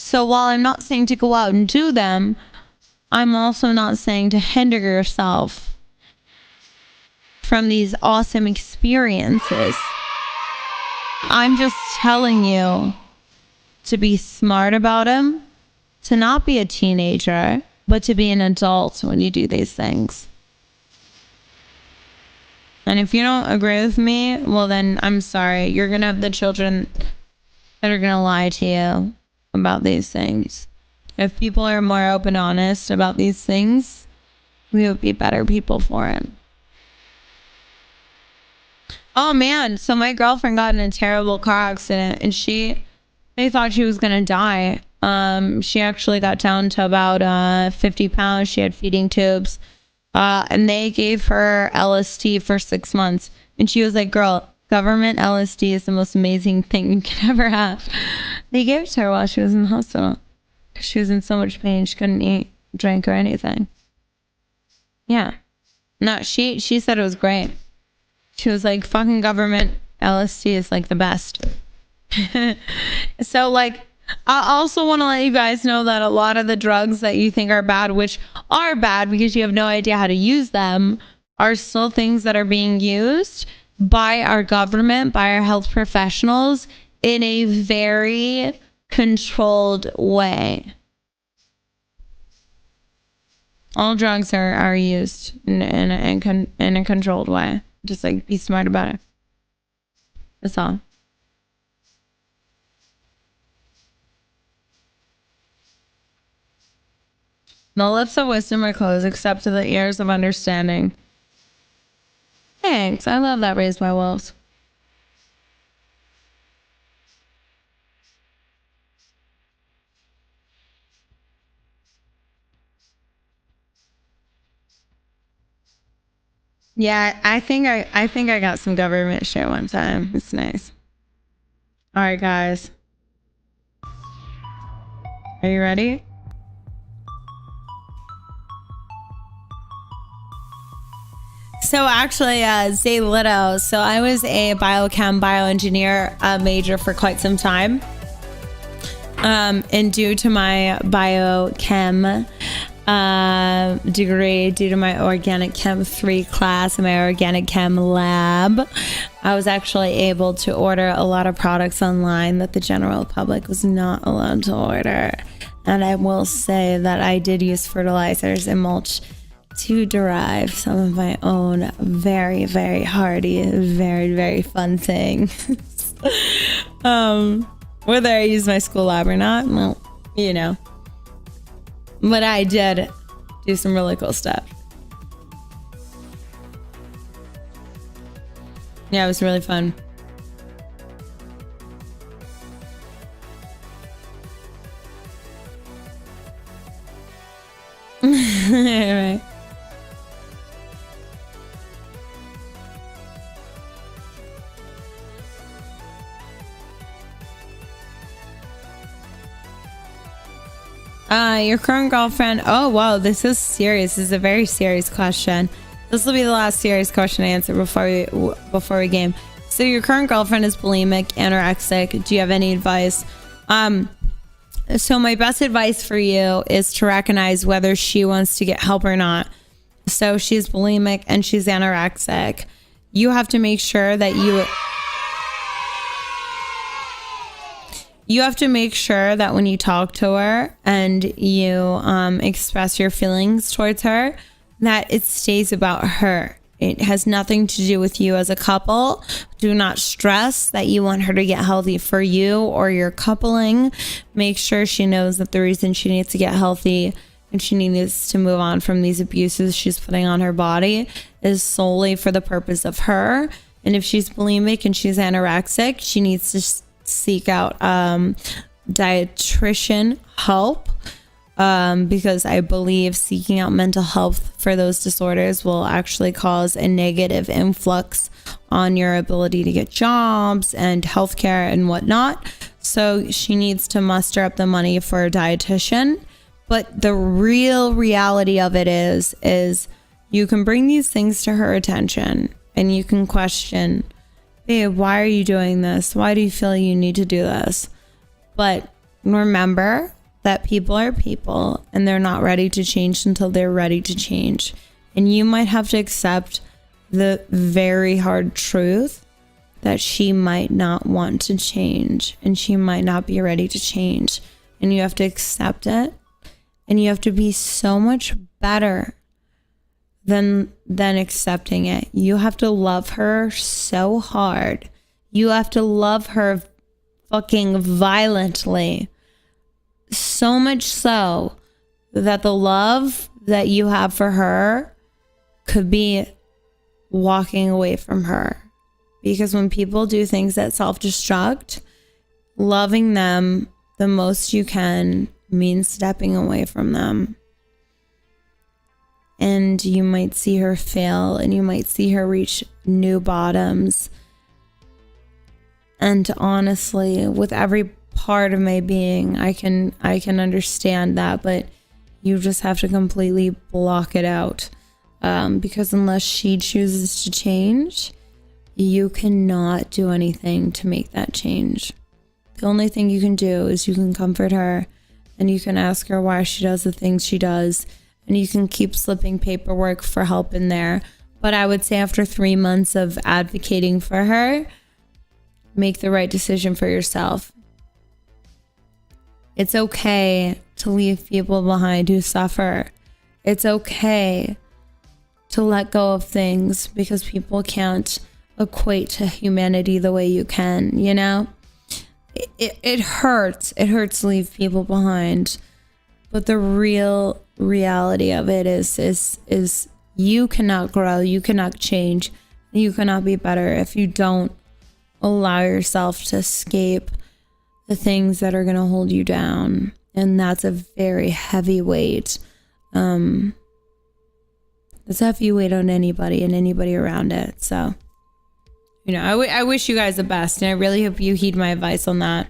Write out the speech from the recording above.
So while I'm not saying to go out and do them, I'm also not saying to hinder yourself from these awesome experiences. I'm just telling you to be smart about them, to not be a teenager, but to be an adult when you do these things. And if you don't agree with me, well then I'm sorry. You're going to have the children that are going to lie to you about these things. If people are more open and honest about these things, we would be better people for it. Oh man, so my girlfriend got in a terrible car accident and they thought she was going to die. She actually got down to about 50 pounds. She had feeding tubes. And they gave her LSD for 6 months. And she was like, girl, government LSD is the most amazing thing you can ever have. They gave it to her while she was in the hospital. She was in so much pain. She couldn't eat, drink, or anything. Yeah. No, she said it was great. She was like, fucking government LSD is like the best. So like, I also want to let you guys know that a lot of the drugs that you think are bad, which are bad because you have no idea how to use them, are still things that are being used by our government, by our health professionals in a very controlled way. All drugs are used in a controlled way. Just like be smart about it. That's all. The lips of wisdom are closed except to the ears of understanding. Thanks. I love that. Raised by Wolves. Yeah, I think I got some government shit one time. It's nice. All right, guys. Are you ready? So actually, Zay Litto. So I was a bioengineer major for quite some time. And due to my biochem degree, due to my organic chem 3 class and my organic chem lab, I was actually able to order a lot of products online that the general public was not allowed to order. And I will say that I did use fertilizers and mulch to derive some of my own very, very hardy, very, very fun things. Whether I use my school lab or not, well, you know. But I did do some really cool stuff. Yeah, it was really fun. Right. Your current girlfriend. Oh, wow. This is serious. This is a very serious question. This will be the last serious question I answer before we game. So your current girlfriend is bulimic, anorexic. Do you have any advice? So my best advice for you is to recognize whether she wants to get help or not. So she's bulimic and she's anorexic. You have to make sure that you have to make sure that when you talk to her and you express your feelings towards her, that it stays about her. It has nothing to do with you as a couple. Do not stress that you want her to get healthy for you or your coupling. Make sure she knows that the reason she needs to get healthy and she needs to move on from these abuses she's putting on her body is solely for the purpose of her. And if she's bulimic and she's anorexic, she needs to seek out dietitian help. Because I believe seeking out mental health for those disorders will actually cause a negative influx on your ability to get jobs and healthcare and whatnot. So she needs to muster up the money for a dietitian. But the real reality of it is you can bring these things to her attention and you can question, babe, why are you doing this? Why do you feel you need to do this? But remember that people are people and they're not ready to change until they're ready to change. And you might have to accept the very hard truth that she might not want to change and she might not be ready to change. And you have to accept it. And you have to be so much better than accepting it. You have to love her so hard. You have to love her fucking violently. So much so that the love that you have for her could be walking away from her. Because when people do things that self-destruct, loving them the most you can means stepping away from them. And you might see her fail and you might see her reach new bottoms. And honestly, with every part of my being, I can understand that, but you just have to completely block it out. Because unless she chooses to change, you cannot do anything to make that change. The only thing you can do is you can comfort her and you can ask her why she does the things she does, and you can keep slipping paperwork for help in there. But I would say after 3 months of advocating for her, make the right decision for yourself. It's okay to leave people behind who suffer. It's okay to let go of things because people can't equate to humanity the way you can, you know? It hurts. It hurts to leave people behind. But the real reality of it is you cannot grow, you cannot change, you cannot be better if you don't allow yourself to escape the things that are going to hold you down. And that's a very heavy weight. It's a heavy weight on anybody and anybody around it. So, you know, I wish you guys the best, and I really hope you heed my advice on that.